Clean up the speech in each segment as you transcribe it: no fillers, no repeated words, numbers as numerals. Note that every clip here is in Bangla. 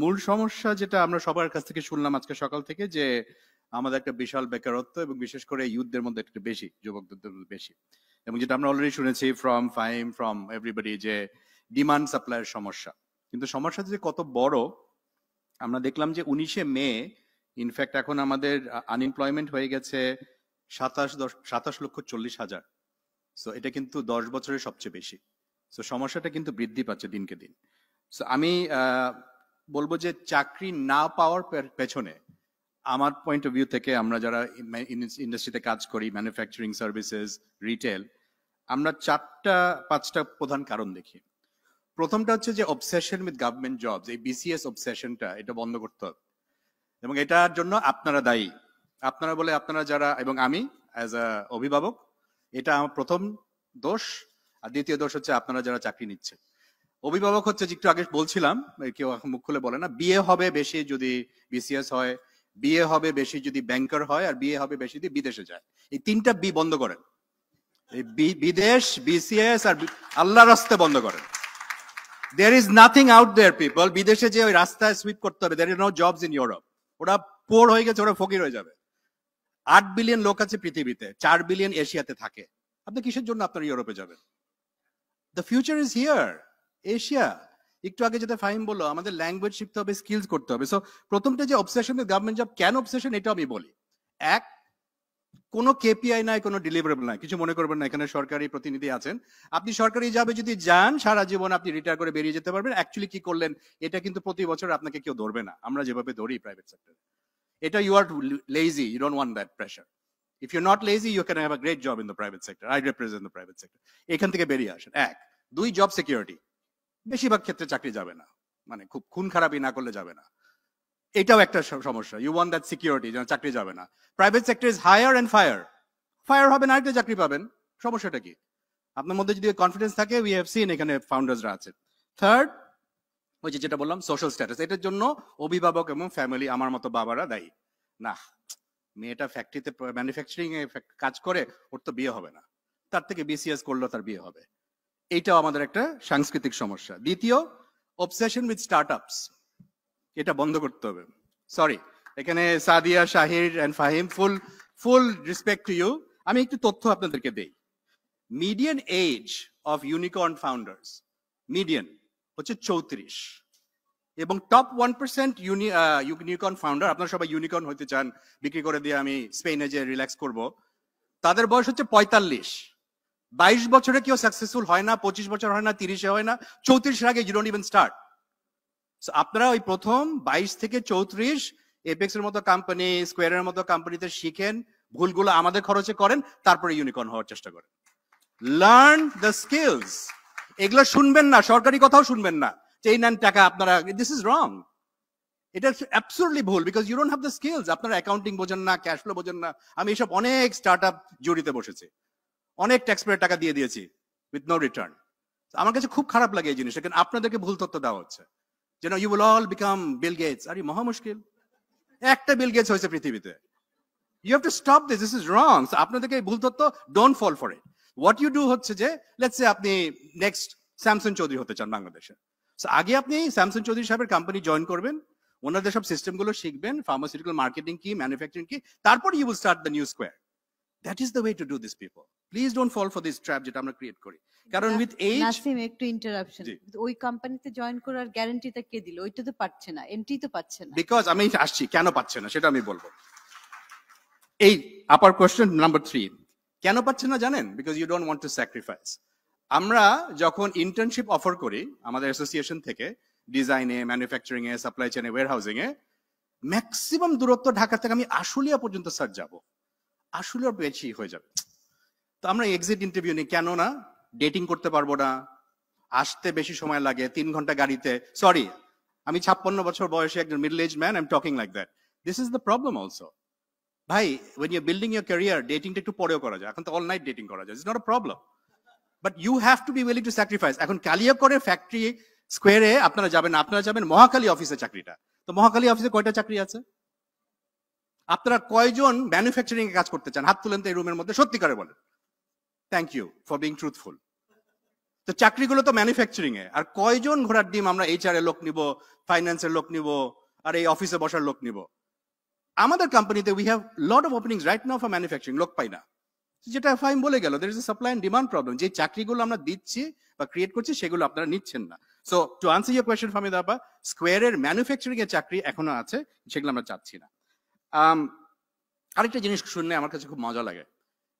মূল সমস্যা যেটা আমরা সবার কাছ থেকে শুনলাম আজকে সকাল থেকে, যে আমাদের একটা বিশাল বেকারত্ব এবং বিশেষ করে ইউথদের মধ্যে একটু বেশি, যুবকদের মধ্যে বেশি, এবং যেটা আমরা অলরেডি শুনেছি ফ্রম ফাহিম, ফ্রম এভরিবডি, যে ডিমান্ড সাপ্লাইয়ের সমস্যা। কিন্তু সমস্যা যে কত বড় আমরা দেখলাম যে 19শে মে ইনফ্যাক্ট এখন আমাদের আনএমপ্লয়মেন্ট হয়ে গেছে 27,40,000। সো এটা কিন্তু 10 বছরের সবচেয়ে বেশি। সো সমস্যাটা কিন্তু বৃদ্ধি পাচ্ছে দিনকে দিন। সো আমি বলবো যে চাকরি না পাওয়ার পেছনে আমার পয়েন্ট অফ ভিউ থেকে, আমরা যারা ইন্ডাস্ট্রিতে কাজ করি, ম্যানুফ্যাকচারিং, সার্ভিসেস, রিটেল, আমরা 4-5টা প্রধান কারণ দেখি। প্রথমটা হচ্ছে যে অবসেশন উইথ গভর্নমেন্ট জবস, এই বিসিএস অবসেশনটা, এটা বন্ধ করতে হবে এবং এটার জন্য আপনারা দায়ী। আপনারা বলে আপনারা যারা, এবং আমি অ্যাজ আ অভিভাবক, এটা আমার প্রথম দোষ। আর দ্বিতীয় দোষ হচ্ছে আপনারা যারা চাকরি নিচ্ছে। অভিভাবক হচ্ছে, যে একটু আগে বলছিলাম, কেউ এখন মুখ খুলে বলে না, বিয়ে হবে বেশি যদি বিসিএস হয়, বিয়ে হবে বেশি যদি ব্যাংকার হয়, আর বিয়ে হবে বেশি যদি বিদেশে যায়। এই 3টা বি বন্ধ করেন। এই বিদেশ, বিসিএস আর আল্লাহর রাস্তে বন্ধ করেন। There is nothing out there, people. বিদেশে যে ওই রাস্তায় সুইপ করতে হবে, there is no jobs in Europe. ওরা পোর হয়ে গেছে, ওরা ফকির হয়ে যাবে। 8 বিলিয়ন লোক আছে পৃথিবীতে, 4 বিলিয়ন এশিয়াতে থাকে। আপনি কিসের জন্য আপনারা ইউরোপে যাবেন? The future is here. Asia. একটু আগে যেটা ফাহিম বললো, আমাদের ল্যাঙ্গুয়েজ শিখতে হবে, স্কিলস করতে হবে। সো প্রথমটা যে অবসেশন উইথ গভর্নমেন্ট জব, কেন অবসেশন এটা আমি বলি। এক, কোনো কেপিআই নাই, কোনো ডিলিভারেবল নাই। কিছু মনে করবেন না, এখানে সরকারি প্রতিনিধি আছেন। আপনি সরকারি জবে যদি যান, সারা জীবন আপনি রিটায়ার করে বেরিয়ে যেতে পারবেন। অ্যাকচুয়ালি কি করলেন এটা কিন্তু প্রতি বছর আপনাকে কেউ ধরবে না, আমরা যেভাবে ধরি প্রাইভেট সেক্টরে। এটা you are lazy, you don't want that pressure. If you not lazy, you can have a great job in the private sector. I represent the private sector. এখান থেকে বেরিয়ে আসেন। এক। 2, জব সিকিউরিটি। বেশিরভাগ ক্ষেত্রে চাকরি যাবে না, মানে খুব খুন খারাপই না করলে যাবে না। এটাও একটা সমস্যা। ইউ ওয়ান্ট দ্যাট সিকিউরিটি, যেন চাকরি যাবে না। Private sector is hire and fire. Fire হবে না, একটা চাকরি পাবেন, সমস্যাটা কি? আপনার মধ্যে যদি কনফিডেন্স থাকে, উই হ্যাভ সিন এখানে ফাউন্ডার্সরা আছে। থার্ড, ওই যেটা বললাম সোশ্যাল স্ট্যাটাস, এটার জন্য অভিভাবক এবং ফ্যামিলি, আমার মতো বাবারা দায়ী। না, মেয়েটা ফ্যাক্টরিতে ম্যানুফ্যাকচারিং এ কাজ করে, ওর তো বিয়ে হবে না, তার থেকে বিসিএস করলেও তার বিয়ে হবে। এইটাও আমাদের একটা সাংস্কৃতিক সমস্যা। দ্বিতীয়, অবসেশন উইথ স্টার্টআপস, এটা বন্ধ করতে হবে। সরি, এখানে Sadia, Shahir and Fahim, full respect to you. আমি একটু তথ্য আপনাদেরকে দেই। Median age of unicorn founders, median হচ্ছে 34, এবং টপ 1% ইউনিকর্ন ফাউন্ডার, আপনারা সবাই ইউনিকর্ন হতে চান, বিক্রি করে দিয়ে আমি স্পেনে যে রিল্যাক্স করব, তাদের বয়স হচ্ছে 45। 22 বছরে কেউ সাকসেসফুল হয় না, 25 বছর হয় না, 30-এ হয় না, 34-এর আগে ইউ ডোন্ট ইভেন স্টার্ট। আপনারা ওই প্রথম 22 থেকে 34 এপেক্স এর মতো কোম্পানি, স্কোয়ারের মতো কোম্পানিতে শিখেন, ভুলগুলো আমাদের খরচে করেন, তারপরে ইউনিকর্ন হওয়ার চেষ্টা করেন। Learn the skills. এগুলো শুনবেন না, সরকারি কথাও শুনবেন না, যে এই নেন টাকা আপনারা, দিস ইজ রং। এটা অ্যাবসলিউটলি ভুল, because you don't have the skills. আপনারা অ্যাকাউন্টিং বোঝেন না, ক্যাশ ফ্লো বোঝেন না। আমি এসব অনেক স্টার্টআপ জড়িতে বসেছি, অনেক ট্যাক্স পেয়ার টাকা দিয়ে দিয়েছি উইথ নো রিটার্ন। আমার কাছে খুব খারাপ লাগে এই জিনিসটা, কারণ আপনাদেরকে ভুল তথ্য দেওয়া হচ্ছে, যেন you will all become Bill Gates. আরে মহা মুশকিল, একটা বিল গেটস হয়েছে পৃথিবীতে। You have to stop this, this is wrong. আপনাদেরকে ভুল তথ্য, don't fall for it. What you do হচ্ছে যে, লেটস সে আপনি নেক্সট স্যামসন চৌধুরী হতে চান বাংলাদেশে, আগে আপনি স্যামসন চৌধুরী সাহেবের কোম্পানি জয়েন করবেন, ওনাদের সব সিস্টেমগুলো শিখবেন, ফার্মাসিউটিক্যাল মার্কেটিং কি, ম্যানুফ্যাকচারিং কি, তারপর you will start the new square. That is the way to do this, people. Please don't fall for this trap যেটা আমরা ক্রিয়েট করি। কারণ উইথ এজ, নাসিম একটু ইন্টারাপশন, ওই কোম্পানিতে জয়েন করার গ্যারান্টিটা কে দিল? ওইটা তো পাচ্ছে না, এমটি তো পাচ্ছে না। বিকজ আমি আসছি কেন পাচ্ছে না সেটা আমি বলবো। এই আপার কোয়েশ্চেন নাম্বার 3, কেন পাচ্ছে না জানেন? Because you don't want to sacrifice. আমরা যখন ইন্টার্নশিপ অফার করি আমাদের অ্যাসোসিয়েশন থেকে, ডিজাইনে, ম্যানুফ্যাকচারিং এ, সাপ্লাই চেইনে, ওয়্যারহাউসিং এ, ম্যাক্সিমাম দূরত্ব ঢাকা থেকে আমি আশুলিয়া পর্যন্ত স্যার যাব, আশুলিয়ার বেশি হয়ে যাবে। তো আমরা এক্সিট ইন্টারভিউ নিই, কেন না? ডেটিং করতে পারবো না, আসতে বেশি সময় লাগে, 3 ঘন্টা গাড়িতে। সরি, আমি 56 বছর বয়সে একজন middle age man, I am talking like that. This is the problem also. ভাই, when you're building your career, ডেটিংটা একটু পরেও করা যায়, এখন তো অল নাইট ডেটিং করা যায়, it's not a problem, but you have to be willing to sacrifice. এখন কালিয়াকরে ফ্যাক্টরি স্কোয়ারে আপনারা যাবেন, আপনারা যাবেন মহাখালী অফিসে চাকরিটা, তো মহাখালী অফিসে কয়টা চাকরি আছে? আপনারা কয়জন ম্যানুফ্যাকচারিং এ কাজ করতে চান? হাত তুলেন তো এই রুমের মধ্যে, সত্যি করে বলেন। Thank you for being truthful. তো চাকরিগুলো তো ম্যানুফ্যাকচারিং এ, আর কয়জন ঘোড়ার ডিম আমরা এইচআর এর লোক নিব, ফাইন্যান্সের লোক নিব, আর এই অফিসে বসার লোক নিব? আমাদের কোম্পানিতে we have lot of openings right now for manufacturing, লোক পাই না। যেটা ফাইম বলে গেল, there is a supply and demand problem. যে চাকরিগুলো আমরা দিচ্ছি বা ক্রিয়েট করছি সেগুলো আপনারা নিচ্ছেন না। So to answer your question Fahmida আপা, স্কোয়ারের ম্যানুফ্যাকচারিং এর চাকরি এখনো আছে, সেগুলো আমরা চাচ্ছি না। আরেকটা জিনিস শুনলে আমার কাছে খুব মজা লাগে,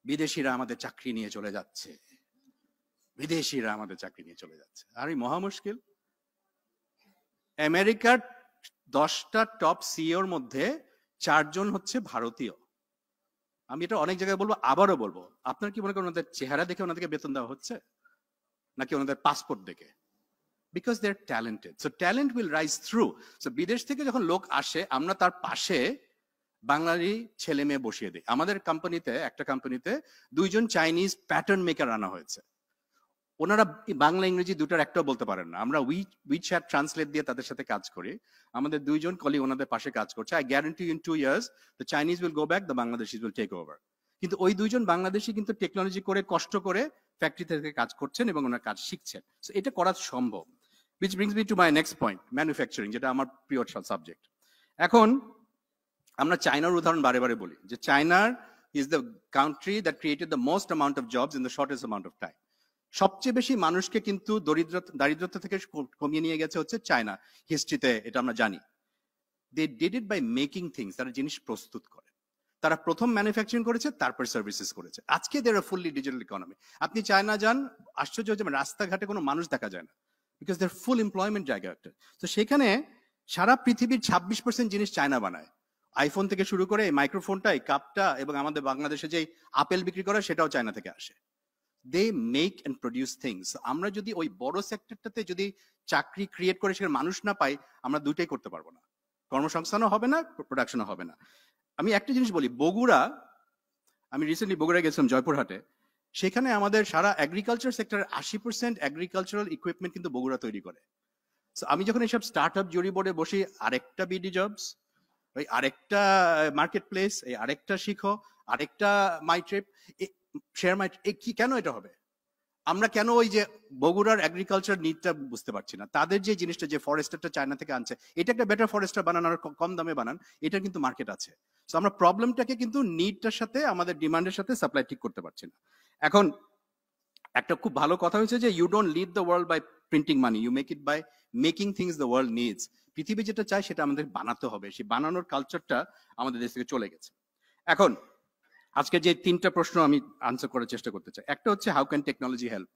বিদেশিরা আমাদের চাকরি নিয়ে চলে যাচ্ছে, বিদেশিরা আমাদের চাকরি নিয়ে চলে যাচ্ছে। আর এই মহা মুশকিল, আমেরিকার 10টা টপ সিইওর মধ্যে 4 জন হচ্ছে ভারতীয়। আমি এটা অনেক জায়গায় বলবো, আবারও বলবো, আপনার কি মনে করেন ওনাদের চেহারা দেখে ওনাদেরকে বেতন দেওয়া হচ্ছে, নাকি ওনাদের পাসপোর্ট দেখে? Because they are talented, so talent will rise through. So বিদেশ থেকে যখন লোক আসে, আমরা তার পাশে বাঙালি ছেলে মেয়ে বসিয়ে দিই। আমাদের কোম্পানিতে, একটা কোম্পানিতে 2 জন চাইনিজ প্যাটার্ন মেকার আনা হয়েছে। ওনারা বাংলা ইংরেজি দুটার একটাও বলতে পারেন না। আমরা উইচ্যাট ট্রান্সলেট দিয়ে তাদের সাথে কাজ করি। আমাদের 2 জন কলিগ ওনাদের পাশে কাজ করছে। I guarantee in 2 years the Chinese will go back, the Bangladeshis will take over. কিন্তু ওই 2 জন বাংলাদেশি কিন্তু টেকনোলজি করে, কষ্ট করে ফ্যাক্টরি থেকে কাজ করছেন এবং ওনার কাজ শিখছেন। সো এটা করা সম্ভব। which brings me to my next point, manufacturing, যেটা আমার প্রিয় সাবজেক্ট। এখন আমরা চায়নার উদাহরণ বারে বারে বলি, যে চায়নার is the country that created the most amount of jobs in the shortest amount of time. সবচেয়ে বেশি মানুষকে কিন্তু দারিদ্রতা থেকে কমিয়ে নিয়ে গেছে হচ্ছে চায়না, হিস্ট্রিতে এটা আমরা জানি। They did it by making things, তারা জিনিস প্রস্তুত করে। তারা প্রথম ম্যানুফ্যাকচারিং করেছে, তারপর সার্ভিসেস করেছে। আজকে দেয়ার ফুললি ডিজিটাল ইকোনমি। আপনি চায়না যান, আশ্চর্য হচ্ছে রাস্তাঘাটে কোনো মানুষ দেখা যায় না, বিকজ দেয়ার ফুল এমপ্লয়মেন্ট জায়গা একটা। তো সেখানে সারা পৃথিবীর 26% জিনিস চায়না বানায়। আইফোন থেকে শুরু করে এই মাইক্রোফোনটা, এই কাপটা, এবং আমাদের বাংলাদেশে যে আপেল বিক্রি করে সেটাও চায়না থেকে আসে। They make and produce things. আমরা যদি ওই বড় সেক্টরটাতে যদি চাকরি ক্রিয়েট করে সেখানে মানুষ না পাই, আমরা দুইটাই করতে পারবো না, কর্মসংস্থানও হবে না, প্রোডাকশনও হবে না। আমি একটা জিনিস বলি, বগুড়া, আমি রিসেন্টলি বগুড়া গেছিলাম, জয়পুরহাটে। সেখানে আমাদের সারা এগ্রিকালচার সেক্টরের 80% এগ্রিকালচারাল ইকুইপমেন্ট কিন্তু বগুড়া তৈরি করে। আমি যখন এইসব স্টার্ট আপ জুরি বোর্ডে বসি, আরেকটা বিডি জবস, ওই আরেকটা মার্কেট প্লেস, এই আরেকটা শিখো, আরেকটা মাই ট্রিপ, শেয়ার মাই, কি কেন এটা হবে? আমরা কেন ওই যে বগুড়ার এগ্রিকালচার নিডটা বুঝতে পারছি না? তাদের যে জিনিসটা, যে ফরেস্টারটা চায়না থেকে আনছে, এটা একটা বেটার ফরেস্টার বানান, আর কম দামে বানান, এটা কিন্তু মার্কেট আছে। সো আমরা প্রবলেমটাকে কিন্তু নিডটার সাথে, আমাদের ডিমান্ডের সাথে সাপ্লাই ঠিক করতে পারছি না। এখন একটা খুব ভালো কথা হয়েছে যে you don't lead the world by printing money, you make it by making things the world needs. পৃথিবী যেটা চায় সেটা আমাদের বানাতে হবে, সেই বানানোর কালচারটা আমাদের দেশ থেকে চলে গেছে। এখন আজকে যে 3টা প্রশ্ন আমি আনসার করার চেষ্টা করতে চাই, একটা হচ্ছে how can technology help.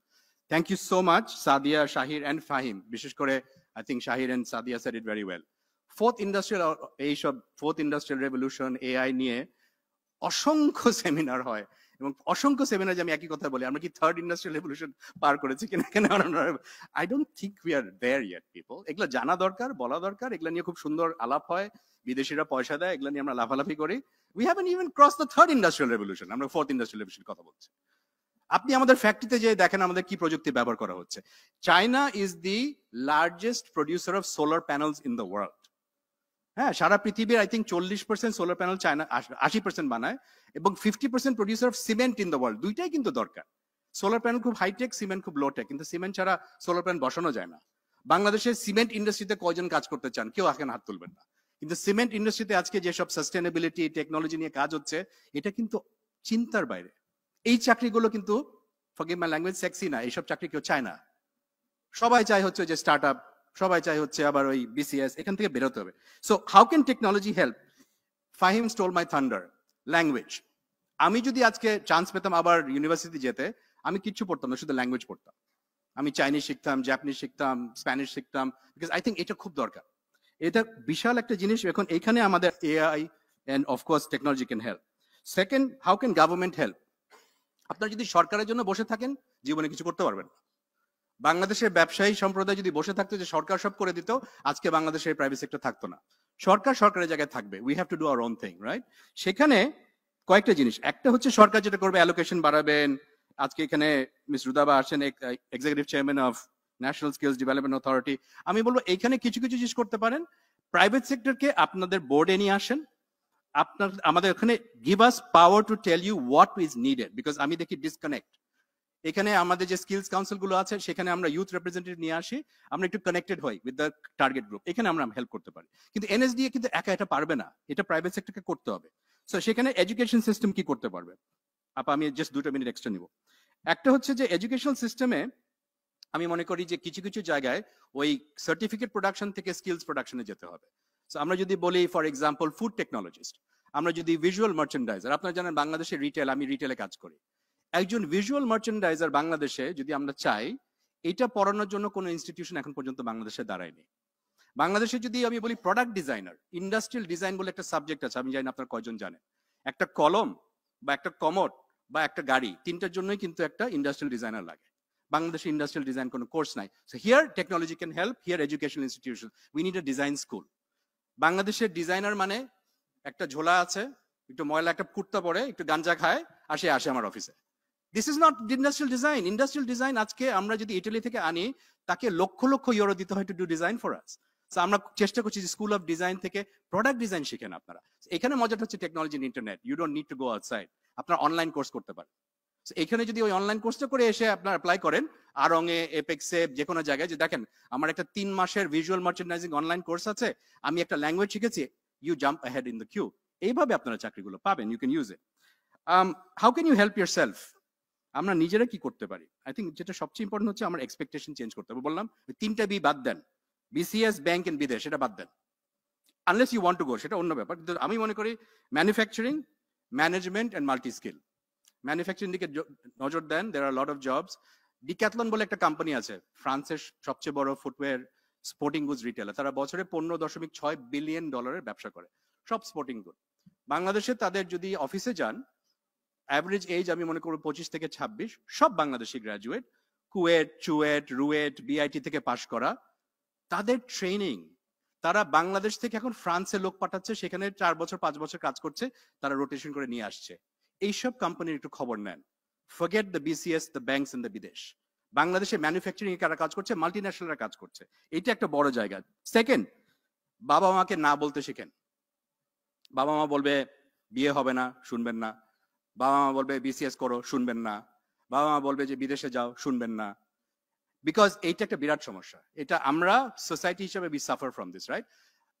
Thank you so much Sadia, Shahir and Fahim, বিশেষ করে I think Shahir and Sadia said it very well. এইসব ফোর্থ ইন্ডাস্ট্রিয়াল রেভলিউশন, এআই নিয়ে অসংখ্য সেমিনার হয়, এবং অসংখ্য সেমিনার, যে আমি একই কথা বলি, আমরা কি থার্ড ইন্ডাস্ট্রিয়াল রেভলিউশন পার করেছি কিনা? I don't think we are there yet people. এগুলো জানা দরকার, বলা দরকার, এগুলো নিয়ে খুব সুন্দর আলাপ হয়, বিদেশিরা পয়সা দেয়, এগুলো নিয়ে আমরা লাফালাফি করি। We haven't even cross the third industrial revolution, আমরা ফোর্থ ইন্ডাস্ট্রিয়াল রেভলিউশনের কথা বলছি। আপনি আমাদের ফ্যাক্টরিতে যে দেখেন আমাদের কি প্রযুক্তি ব্যবহার করা হচ্ছে। China is the largest producer of solar panels in the world. হ্যাঁ, সারা পৃথিবীর I think 40% solar panel China 80% বানায়, এবং 50% producer of cement in the world. দুইটাই কিন্তু দরকার। সোলার প্যানেল খুব হাইটেক, সিমেন্ট খুব লো টেক, কিন্তু সিমেন্ট ছাড়া সোলার প্যানেল বসানো যায় না। বাংলাদেশের সিমেন্ট ইন্ডাস্ট্রিতে কয়জন কাজ করতে চান? কেউ এখন হাত তুলবেন না। কিন্তু সিমেন্ট ইন্ডাস্ট্রিতে আজকে যেসব সাস্টেনেবিলিটি টেকনোলজি নিয়ে কাজ হচ্ছে, এটা কিন্তু চিন্তার বাইরে। এই চাকরিগুলো কিন্তু, ফরগিভ মাই ল্যাঙ্গুয়েজ, সেক্সি না। এইসব চাকরি কেউ চায় না। সবাই চায় হচ্ছে যে স্টার্ট আপ, সবাই চায় হচ্ছে আবার ওই বিসিএস, এখান থেকে বেরোতে হবে। So how can technology help? Fahim stole my thunder, language. আমি যদি আজকে চান্স পেতাম আবার ইউনিভার্সিটি যেতে, আমি কিচ্ছু পড়তাম না, শুধু ল্যাঙ্গুয়েজ পড়তাম। আমি চাইনিজ শিখতাম, জাপানিজ শিখতাম, স্প্যানিশ শিখতাম, বিকজ আই থিঙ্ক এটা খুব দরকার। এটা বিশাল একটা জিনিস। এখন এখানে আমাদের AI and of course technology can help. Second, how can government help? আপনারা যদি সরকারের জন্য বসে থাকেন, জীবনে কিছু করতে পারবেন না। বাংলাদেশের ব্যবসায়ী সম্প্রদায় যদি বসে থাকতো যে সরকার সব করে দিত, আজকে বাংলাদেশের প্রাইভেট সেক্টর থাকতো না। সরকার সরকারের জায়গায় থাকবে। We have to do our own thing, right? সেখানে কয়েকটা জিনিস, একটা হচ্ছে সরকার যেটা করবে, অ্যালোকেশন বাড়াবেন। আজকে এখানে মিস রুদাবা আসেন, executive chairman of national skills development authority. আমি বলবো এখানে কিছু কিছু জিনিস করতে পারেন। প্রাইভেট সেক্টরকে আপনাদের বোর্ডে নিয়ে আসেন। আমাদের ওখানে give us power to tell you what is needed, because আমি দেখি ডিসকানেক্ট। এখানে আমাদের যে স্কিলস কাউন্সিল গুলো আছে সেখানে আমরা ইউথ রিপ্রেজেন্টেটিভ নিয়ে আসি, আমরা একটু কানেক্টেড হই উইথ দ্য টার্গেট গ্রুপ, এখানে আমরা হেল্প করতে পারি। কিন্তু এনএসডিএ কিন্তু একা এটা পারবে না, এটা প্রাইভেট সেক্টরকে করতে হবে। সো সেখানে এডুকেশন সিস্টেম কি করতে পারবে? আপা আমি জাস্ট 2 মিনিট এক্সট্রা নিব। একটা হচ্ছে যে এডুকেশনাল সিস্টেমে আমি মনে করি যে কিছু কিছু জায়গায় ওই সার্টিফিকেট প্রোডাকশন থেকে স্কিলস প্রোডাকশনে যেতে হবে। সো আমরা যদি বলি ফর এক্সাম্পল ফুড টেকনোলজিস্ট, আমরা যদি ভিজুয়াল মার্চেন্ডাইজার, আপনারা জানেন বাংলাদেশে রিটেল, আমি রিটেলে কাজ করি, একজন ভিজুয়াল মার্চেন্ডাইজার বাংলাদেশে যদি আমরা চাই, এটা পড়ানোর জন্য কোনো ইনস্টিটিউশন এখন পর্যন্ত বাংলাদেশে দাঁড়ায়নি। বাংলাদেশে যদি আমি বলি প্রোডাক্ট ডিজাইনার, ইন্ডাস্ট্রিয়াল ডিজাইন বলে একটা সাবজেক্ট আছে, আমি জানি না আপনারা কয়জন জানেন। একটা কলম বা একটা কমোড বা একটা গাড়ি, তিনটার জন্যই কিন্তু একটা ইন্ডাস্ট্রিয়াল ডিজাইনার লাগে। বাংলাদেশে ইন্ডাস্ট্রিয়াল ডিজাইন কোনো কোর্স নাই। So here technology can help, here educational institution, we need a design school. বাংলাদেশের ডিজাইনার মানে একটা ঝোলা আছে, একটু ময়লা একটা কুর্তা পরে, একটু গাঞ্জা খায়, আসে আমার অফিসে। This is not industrial design. Industrial design আজকে আমরা যদি ইটালি থেকে আনি, তাকে লক্ষ লক্ষ ইউরো দিতে হয় to do design for us. So আমরা চেষ্টা করছি যে স্কুল অফ ডিজাইন থেকে প্রোডাক্ট ডিজাইন শিখেন আপনারা। এখানে মজাটা হচ্ছে technology in internet, you don't need to go outside, আপনারা অনলাইন কোর্স করতে পারেন। এখানে যদি ওই অনলাইন কোর্সটা করে এসে আপনারা অ্যাপ্লাই করেন আরঙে, এপেক্সে, যে কোনো জায়গায়, যে দেখেন আমার একটা 3 মাসের ভিজুয়াল মার্চেন্ডাইজিং অনলাইন কোর্স আছে, আমি একটা ল্যাঙ্গুয়েজ শিখেছি, you jump ahead in the queue. এইভাবে আপনারা চাকরিগুলো পাবেন, you can use it. How can you help yourself? আমরা নিজেরা কি করতে পারি? আই থিঙ্ক যেটা সবচেয়ে ইম্পর্টেন্ট হচ্ছে আমার এক্সপেকটেশন চেঞ্জ করতে হবে। বললাম 3টা বি বাদ দেন, বিসিএস, ব্যাংক এন্ড বিদেশ, এটা বাদ দেন। Unless you want to go, সেটা অন্য ব্যাপার। কিন্তু আমি মনে করি manufacturing, management and multi skill. Manufacturing দিকে নজর দেন, there are lot of jobs. Decathlon বলে একটা কোম্পানি আছে, ফ্রান্সের সবচেয়ে বড় ফুটওয়্যার স্পোর্টিং গুডস রিটেলার, তারা বছরে $15.6 বিলিয়ন ব্যবসা করে, সব স্পোর্টিং গুড। বাংলাদেশে তাদের যদি অফিসে যান, অ্যাভারেজ এজ আমি মনে করব 25 থেকে 26, সব বাংলাদেশি গ্রাজুয়েট, কুয়েট, চুয়েট, রুয়েট, বিআইটি থেকে পাশ করা। তাদের ট্রেনিং, তারা বাংলাদেশ থেকে এখন ফ্রান্সে লোক পাঠাচ্ছে, সেখানে 4 বছর 5 বছর কাজ করছে, তারা রোটেশন করে নিয়ে আসছে। এইসব কোম্পানির একটু খবর নেন। Forget the BCS, the banks and the বিদেশ। বাংলাদেশে ম্যানুফ্যাকচারিং এ কারা কাজ করছে? মাল্টিন্যাশনালরা কাজ করছে। এটা একটা বড় জায়গা। সেকেন্ড, বাবা মাকে না বলতে শিখেন। বাবা মা বলবে বিয়ে হবে না, শুনবেন না। বাবা মা বলবে বিসিএস করো, শুনবেন না। বাবা মা বলবে যে বিদেশে যাও, শুনবেন না। বিকজ এইটা একটা বিরাট সমস্যা। এটা আমরা সোসাইটি হিসেবে we suffer from this, right?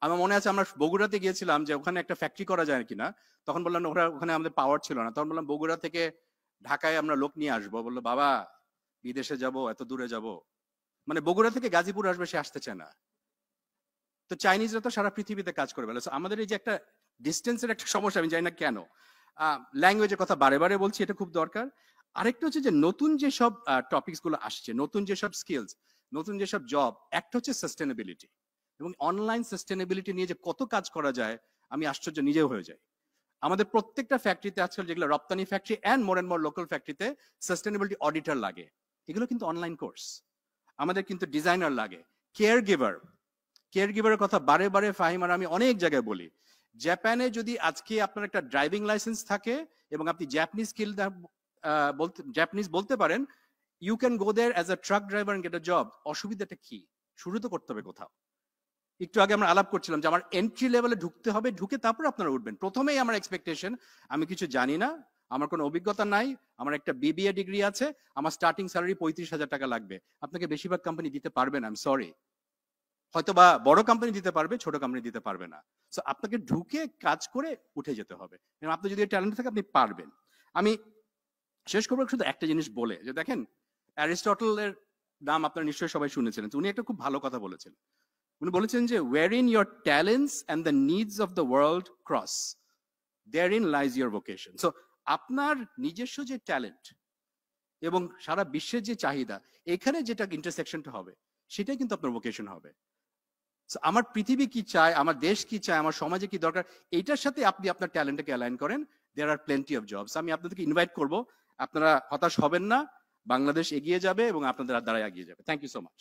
আমার মনে আছে আমরা বগুড়াতে গিয়েছিলাম যে ওখানে একটা ফ্যাক্টরি করা যায় কিনা, তখন বললাম ওখানে আমাদের পাওয়ার ছিল না, তখন বললাম বগুড়া থেকে ঢাকায় আমরা লোক নিয়ে আসবো। বললো বাবা বিদেশে যাব, এত দূরে যাব, মানে বগুড়া থেকে গাজীপুর আসবে, সে আসতে চায় না। তো চাইনিজরা তো সারা পৃথিবীতে কাজ করে ফেলে। আমাদের এই যে একটা ডিস্টেন্সের একটা সমস্যা, আমি জানি না কেন। ল্যাঙ্গুয়েজের কথা বারে বারে বলছি, এটা খুব দরকার। আরেকটা হচ্ছে যে নতুন যেসব টপিকস গুলো আসছে, নতুন যেসব স্কিলস, নতুন যেসব জব, একটা হচ্ছে সাস্টেনেবিলিটি। এবং অনলাইন সাস্টেনেবিলিটি নিয়ে যে কত কাজ করা যায়, আমি আশ্চর্য নিজেও হয়ে যাই। আমাদের প্রত্যেকটা ফ্যাক্টরিতে আজকাল, যেগুলো রপ্তানি factory and more and more local ফ্যাক্টরিতে, সাস্টেনেবিলিটি অডিটর লাগে। এগুলো কিন্তু অনলাইন কোর্স। আমাদের কিন্তু ডিজাইনার লাগে, কেয়ার গিভারের কথা বারে বারে ফাহিম আর আমি অনেক জায়গায় বলি। জাপানে যদি আজকে আপনার একটা ড্রাইভিং লাইসেন্স থাকে এবং আপনি জাপানিজ বলতে পারেন, you can go there as a truck driver and get a job. অসুবিধাটা কি? শুরু তো করতে হবে কোথাও। একটু আগে আমরা আলাপ করছিলাম যে আমার এন্ট্রি লেভেলে ঢুকতে হবে, ঢুকে তারপর আপনারা উঠবেন। প্রথমেই আমার এক্সপেকটেশন, আমি কিছু জানি না, আমার কোনো অভিজ্ঞতা নাই, আমার একটা বিবিএ ডিগ্রি আছে, আমার স্টার্টিং স্যালারি 35,000 টাকা লাগবে। আপনাকে বেশিরভাগ কোম্পানি দিতে পারবে না, আই এম সরি। হয়তো বা বড় কোম্পানি দিতে পারবে, ছোট কোম্পানি দিতে পারবে না। সো আপনাকে ঢুকে কাজ করে উঠে যেতে হবে। আপনি যদি ট্যালেন্ট থাকে, আপনি পারবেন। আমি শেষ করবো শুধু একটা জিনিস বলে, যে দেখেন অ্যারিস্টটলের নাম আপনারা নিশ্চয়ই সবাই শুনেছিলেন। উনি একটা খুব ভালো কথা বলেছেন। উনি বলেছেন যে wherein your talents and the needs of the world cross, therein lies your vocation. So আপনার নিজস্ব যে ট্যালেন্ট এবং সারা বিশ্বের যে চাহিদা, এখানে যেটা ইন্টারসেকশনটা হবে, সেটাই কিন্তু আপনার ভোকেশন হবে। আমার পৃথিবী কি চায়, আমার দেশ কি চায়, আমার সমাজে কি দরকার, এইটার সাথে আপনি আপনার ট্যালেন্টকে অ্যালাইন করেন, দেয়ার আর প্লেন্টি অফ জবস। আমি আপনাদেরকে ইনভাইট করবো, আপনারা হতাশ হবেন না, বাংলাদেশ এগিয়ে যাবে এবং আপনাদের দ্বারা এগিয়ে যাবে। Thank you so much.